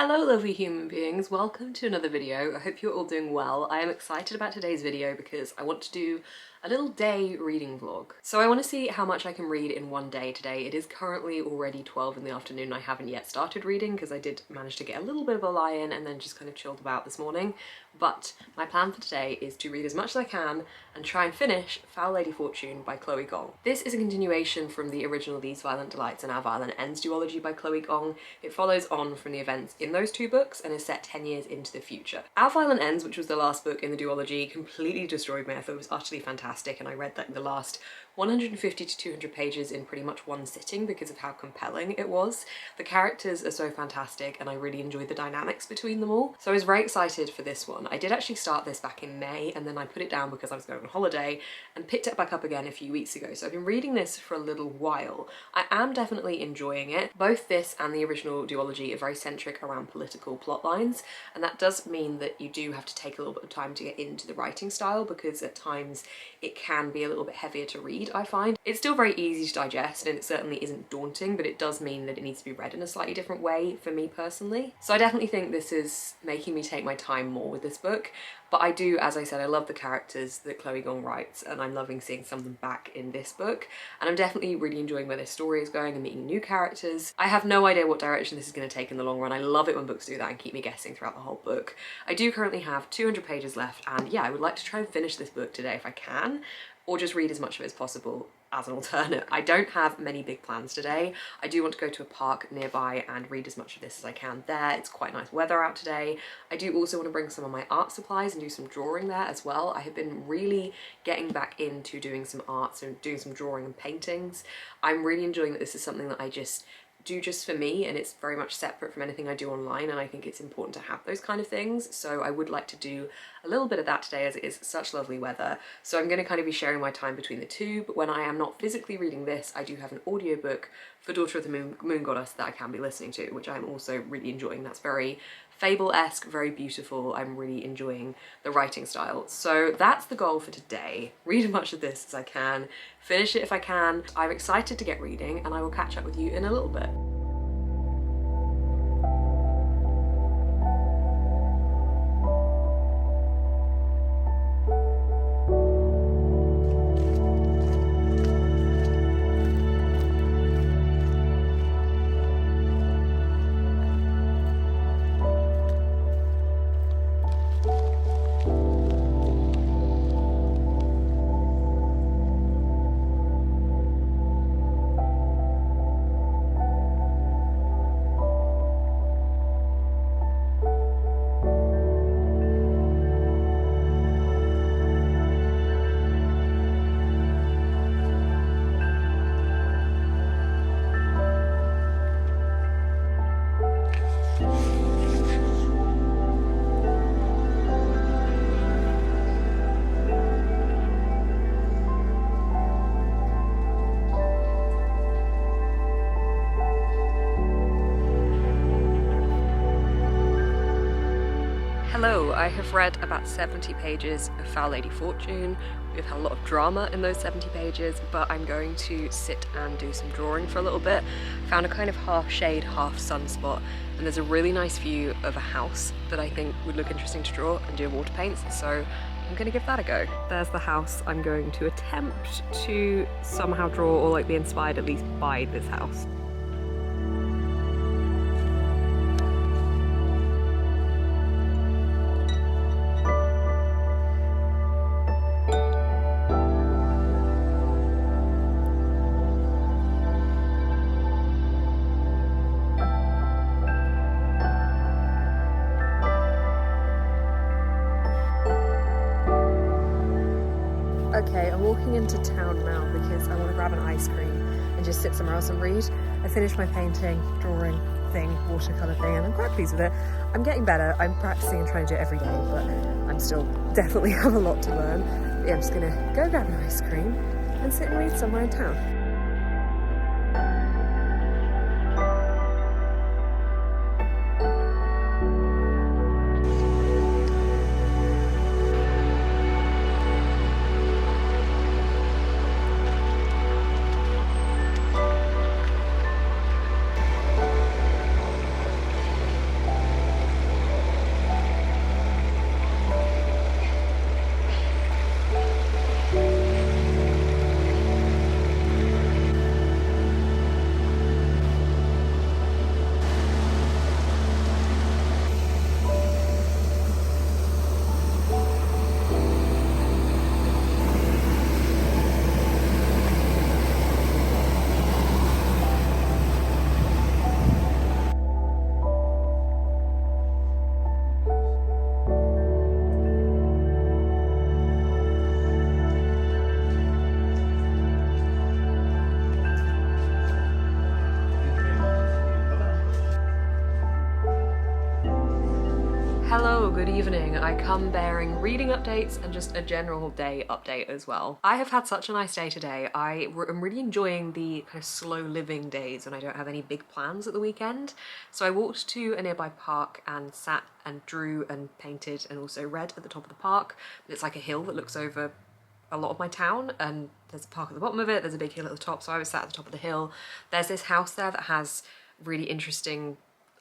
Hello lovely human beings, welcome to another video. I hope you're all doing well. I am excited about today's video because I want to do a little day reading vlog. So I want to see how much I can read in one day today. It is currently already 12 in the afternoon. I haven't yet started reading because I did manage to get a little bit of a lie in and then just kind of chilled about this morning. But my plan for today is to read as much as I can and try and finish Foul Lady Fortune by Chloe Gong. This is a continuation from the original These Violent Delights and Our Violent Ends duology by Chloe Gong. It follows on from the events in those two books and is set 10 years into the future. Our Violent Ends, which was the last book in the duology, completely destroyed me. I thought it was utterly fantastic, and I read like the last 150 to 200 pages in pretty much one sitting because of how compelling it was. The characters are so fantastic and I really enjoyed the dynamics between them all. So I was very excited for this one. I did actually start this back in May and then I put it down because I was going on holiday and picked it back up again a few weeks ago. So I've been reading this for a little while. I am definitely enjoying it. Both this and the original duology are very centric around political plot lines, and that does mean that you do have to take a little bit of time to get into the writing style because at times it can be a little bit heavier to read, I find. It's still very easy to digest and it certainly isn't daunting, but it does mean that it needs to be read in a slightly different way for me personally. So I definitely think this is making me take my time more with this book. But I do, as I said, I love the characters that Chloe Gong writes and I'm loving seeing some of them back in this book. And I'm definitely really enjoying where this story is going and meeting new characters. I have no idea what direction this is going to take in the long run. I love it when books do that and keep me guessing throughout the whole book. I do currently have 200 pages left and yeah, I would like to try and finish this book today if I can, or just read as much of it as possible as an alternate. I don't have many big plans today. I do want to go to a park nearby and read as much of this as I can there. It's quite nice weather out today. I do also want to bring some of my art supplies and do some drawing there as well. I have been really getting back into doing some arts and doing some drawing and paintings. I'm really enjoying that this is something that I just do just for me and it's very much separate from anything I do online, and I think it's important to have those kind of things. So I would like to do a little bit of that today as it is such lovely weather. So I'm going to kind of be sharing my time between the two, but when I am not physically reading this, I do have an audiobook for Daughter of the Moon Goddess that I can be listening to, which I'm also really enjoying. That's very fable-esque, very beautiful. I'm really enjoying the writing style. So that's the goal for today. Read as much of this as I can, finish it if I can. I'm excited to get reading and I will catch up with you in a little bit. Hello, I have read about 70 pages of Foul Lady Fortune. We've had a lot of drama in those 70 pages, but I'm going to sit and do some drawing for a little bit. Found a kind of half shade, half sun spot, and there's a really nice view of a house that I think would look interesting to draw and do water paints, so I'm gonna give that a go. There's the house I'm going to attempt to somehow draw or like be inspired at least by this house. Okay, I'm walking into town now because I want to grab an ice cream and just sit somewhere else and read. I finished my painting, drawing thing, watercolour thing, and I'm quite pleased with it. I'm getting better. I'm practicing and trying to do it every day, but I'm still definitely have a lot to learn. But yeah, I'm just gonna go grab an ice cream and sit and read somewhere in town. good evening. I come bearing reading updates and just a general day update as well. I have had such a nice day today. I am really enjoying the kind of slow living days when I don't have any big plans at the weekend. So I walked to a nearby park and sat and drew and painted and also read at the top of the park. It's like a hill that looks over a lot of my town, and there's a park at the bottom of it, there's a big hill at the top, so I was sat at the top of the hill. There's this house there that has really interesting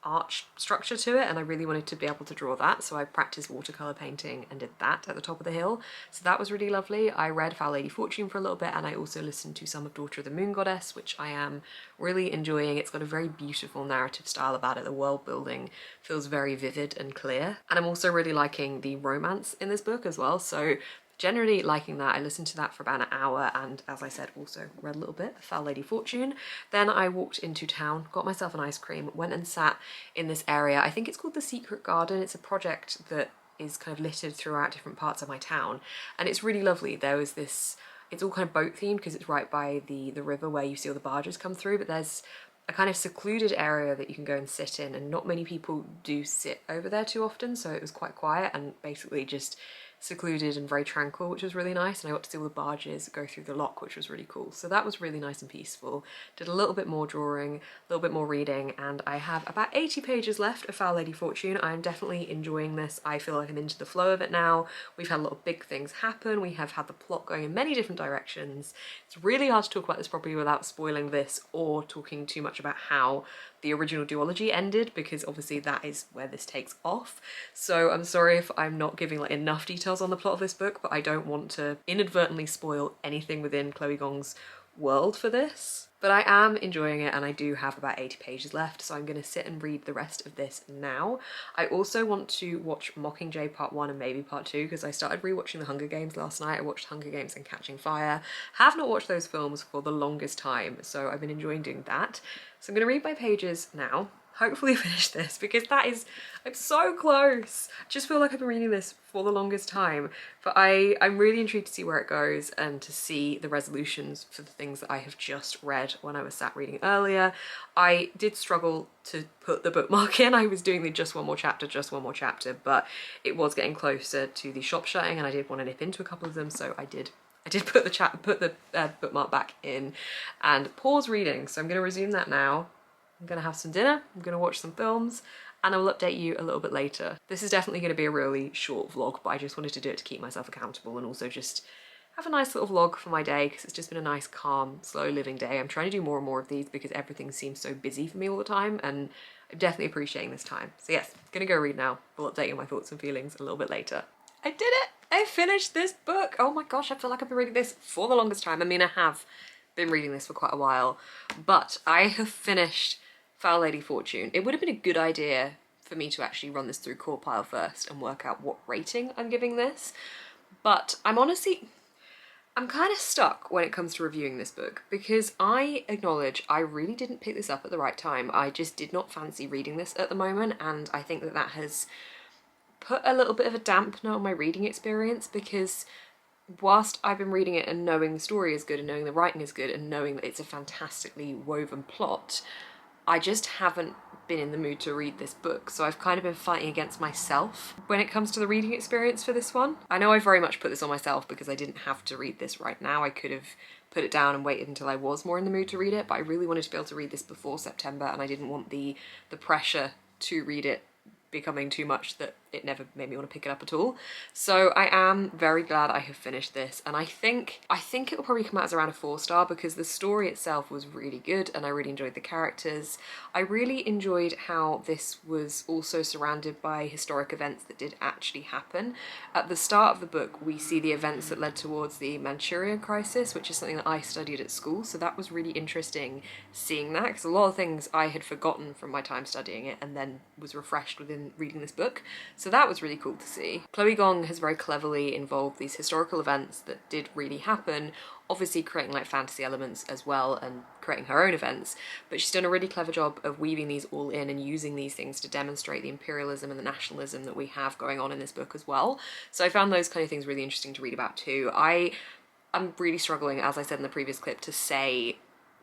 arch structure to it, and I really wanted to be able to draw that, so I practiced watercolor painting and did that at the top of the hill. So that was really lovely. I read Foul Lady Fortune for a little bit, and I also listened to some of Daughter of the Moon Goddess, which I am really enjoying. It's got a very beautiful narrative style about it. The world building feels very vivid and clear, and I'm also really liking the romance in this book as well, so generally liking that. I listened to that for about an hour, and as I said, also read a little bit of Foul Lady Fortune. Then I walked into town, got myself an ice cream, went and sat in this area. I think it's called the Secret Garden. It's a project that is kind of littered throughout different parts of my town, and it's really lovely. There was this, it's all kind of boat themed because it's right by the river where you see all the barges come through, but there's a kind of secluded area that you can go and sit in, and not many people do sit over there too often, so it was quite quiet and basically just secluded and very tranquil, which was really nice. And I got to see all the barges go through the lock, which was really cool. So that was really nice and peaceful. Did a little bit more drawing, a little bit more reading, and I have about 80 pages left of Foul Lady Fortune. I'm definitely enjoying this. I feel like I'm into the flow of it now. We've had a lot of big things happen. We have had the plot going in many different directions. It's really hard to talk about this properly without spoiling this or talking too much about how the original duology ended, because obviously that is where this takes off. So I'm sorry if I'm not giving like enough details on the plot of this book, but I don't want to inadvertently spoil anything within Chloe Gong's world for this. But I am enjoying it, and I do have about 80 pages left, so I'm going to sit and read the rest of this now. I also want to watch Mockingjay Part 1 and maybe Part 2, because I started rewatching The Hunger Games last night. I watched Hunger Games and Catching Fire. Have not watched those films for the longest time, so I've been enjoying doing that. So I'm going to read my pages now. Hopefully finish this, because that is, I'm so close. I just feel like I've been reading this for the longest time, but I'm really intrigued to see where it goes and to see the resolutions for the things that I have just read when I was sat reading earlier. I did struggle to put the bookmark in. I was doing the just one more chapter, but it was getting closer to the shop shutting, and I did want to nip into a couple of them, so I did put the bookmark back in and pause reading. So I'm going to resume that now. I'm gonna have some dinner, I'm gonna watch some films, and I will update you a little bit later. This is definitely gonna be a really short vlog, but I just wanted to do it to keep myself accountable and also just have a nice little vlog for my day, because it's just been a nice, calm, slow living day. I'm trying to do more and more of these because everything seems so busy for me all the time, and I'm definitely appreciating this time. So yes, gonna go read now. We'll update you on my thoughts and feelings a little bit later. I did it! I finished this book! Oh my gosh, I feel like I've been reading this for the longest time. I mean, I have been reading this for quite a while, but I have finished Foul Lady Fortune. It would have been a good idea for me to actually run this through Corepile first and work out what rating I'm giving this, but I'm kind of stuck when it comes to reviewing this book, because I acknowledge I really didn't pick this up at the right time. I just did not fancy reading this at the moment, and I think that that has put a little bit of a dampener on my reading experience, because whilst I've been reading it and knowing the story is good and knowing the writing is good and knowing that it's a fantastically woven plot, I just haven't been in the mood to read this book, so I've kind of been fighting against myself when it comes to the reading experience for this one. I know I very much put this on myself because I didn't have to read this right now. I could have put it down and waited until I was more in the mood to read it, but I really wanted to be able to read this before September, and I didn't want the pressure to read it becoming too much that it never made me want to pick it up at all. So I am very glad I have finished this, and I think it will probably come out as around a 4-star, because the story itself was really good and I really enjoyed the characters. I really enjoyed how this was also surrounded by historic events that did actually happen. At the start of the book we see the events that led towards the Manchurian crisis, which is something that I studied at school, so that was really interesting seeing that, because a lot of things I had forgotten from my time studying it and then was refreshed within reading this book. So that was really cool to see. Chloe Gong has very cleverly involved these historical events that did really happen, obviously creating like fantasy elements as well and creating her own events, but she's done a really clever job of weaving these all in and using these things to demonstrate the imperialism and the nationalism that we have going on in this book as well. So I found those kind of things really interesting to read about too. I'm really struggling, as I said in the previous clip, to say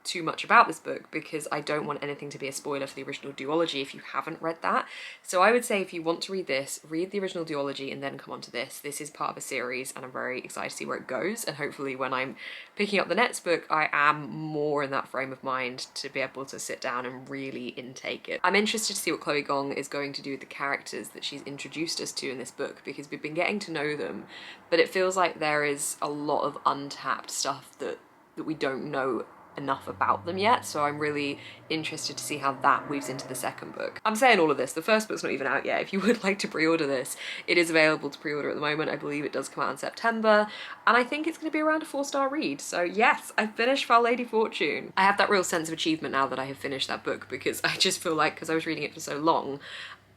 too much about this book because I don't want anything to be a spoiler for the original duology if you haven't read that. So I would say if you want to read this, read the original duology and then come on to this. This is part of a series and I'm very excited to see where it goes, and hopefully when I'm picking up the next book I am more in that frame of mind to be able to sit down and really intake it. I'm interested to see what Chloe Gong is going to do with the characters that she's introduced us to in this book, because we've been getting to know them, but it feels like there is a lot of untapped stuff that we don't know enough about them yet, so I'm really interested to see how that weaves into the second book. I'm saying all of this, the first book's not even out yet. If you would like to pre-order this, it is available to pre-order at the moment. I believe it does come out in September, and I think it's going to be around a 4-star read. So yes, I finished Foul Lady Fortune. I have that real sense of achievement now that I have finished that book, because I just feel like, because I was reading it for so long,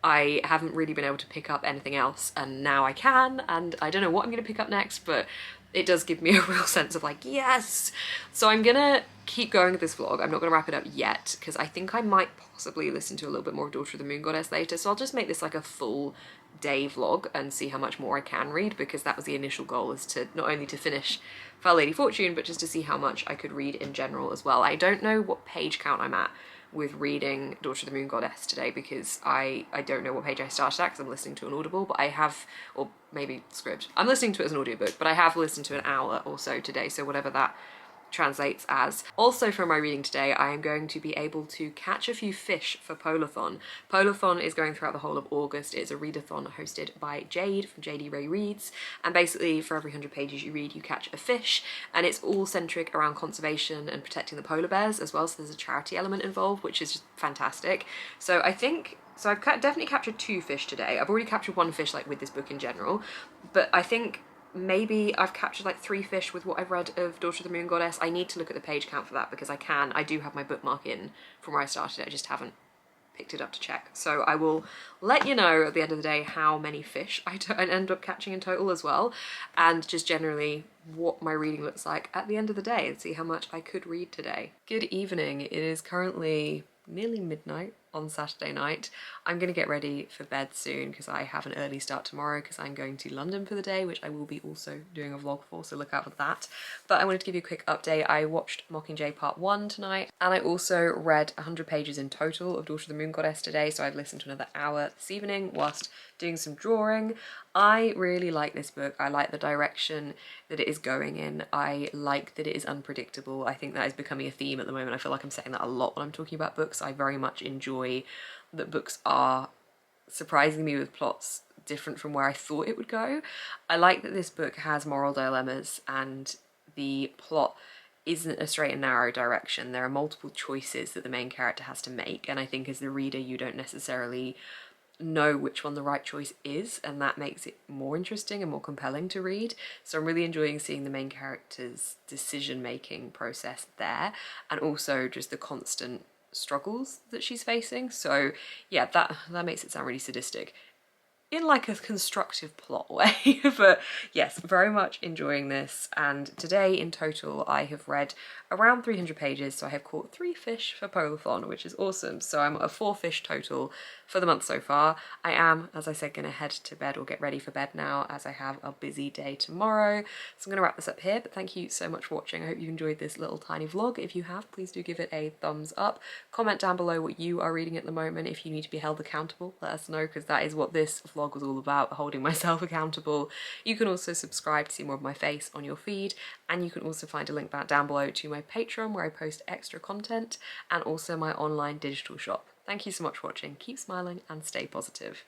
I haven't really been able to pick up anything else, and now I can, and I don't know what I'm going to pick up next, but it does give me a real sense of like, yes! So I'm gonna keep going with this vlog. I'm not gonna wrap it up yet, because I think I might possibly listen to a little bit more of Daughter of the Moon Goddess later, so I'll just make this like a full day vlog and see how much more I can read, because that was the initial goal, is to not only to finish Foul Lady Fortune, but just to see how much I could read in general as well. I don't know what page count I'm at with reading Daughter of the Moon Goddess today, because I don't know what page I started at because I'm listening to an Audible, but I have, or maybe SCRIBD. I'm listening to it as an audiobook, but I have listened to an hour or so today, so whatever that translates as. Also from my reading today, I am going to be able to catch a few fish for Polathon. Polathon is going throughout the whole of August. It's a readathon hosted by Jade from JD Ray Reads, and basically for every 100 pages you read you catch a fish, and it's all centric around conservation and protecting the polar bears as well, so there's a charity element involved, which is just fantastic. So I think, so I've definitely captured 2 fish today. I've already captured 1 fish like with this book in general, but I think maybe I've captured like 3 fish with what I've read of Daughter of the Moon Goddess. I need to look at the page count for that, because I do have my bookmark in from where I started. I just haven't picked it up to check. So I will let you know at the end of the day how many fish I end up catching in total as well, and just generally what my reading looks like at the end of the day, and see how much I could read today. Good evening. It is currently nearly midnight on Saturday night. I'm gonna get ready for bed soon because I have an early start tomorrow, because I'm going to London for the day, which I will be also doing a vlog for, so look out for that. But I wanted to give you a quick update. I watched Mockingjay Part 1 tonight, and I also read 100 pages in total of Daughter of the Moon Goddess today, so I've listened to another hour this evening whilst doing some drawing. I really like this book. I like the direction that it is going in. I like that it is unpredictable. I think that is becoming a theme at the moment. I feel like I'm saying that a lot when I'm talking about books. I very much enjoy that books are surprising me with plots different from where I thought it would go. I like that this book has moral dilemmas, and the plot isn't a straight and narrow direction. There are multiple choices that the main character has to make, and I think as the reader you don't necessarily know which one the right choice is, and that makes it more interesting and more compelling to read. So I'm really enjoying seeing the main character's decision-making process there, and also just the constant struggles that she's facing. So yeah, that makes it sound really sadistic in like a constructive plot way. But yes, very much enjoying this, and today in total I have read around 300 pages, so I have caught 3 fish for Polathon, which is awesome. So I'm at a 4 fish total for the month so far. I am, as I said, gonna head to bed or get ready for bed now, as I have a busy day tomorrow. So I'm gonna wrap this up here, but thank you so much for watching. I hope you enjoyed this little tiny vlog. If you have, please do give it a thumbs up. Comment down below what you are reading at the moment. If you need to be held accountable, let us know, because that is what this vlog was all about, holding myself accountable. You can also subscribe to see more of my face on your feed, and you can also find a link back down below to my Patreon, where I post extra content, and also my online digital shop. Thank you so much for watching. Keep smiling and stay positive.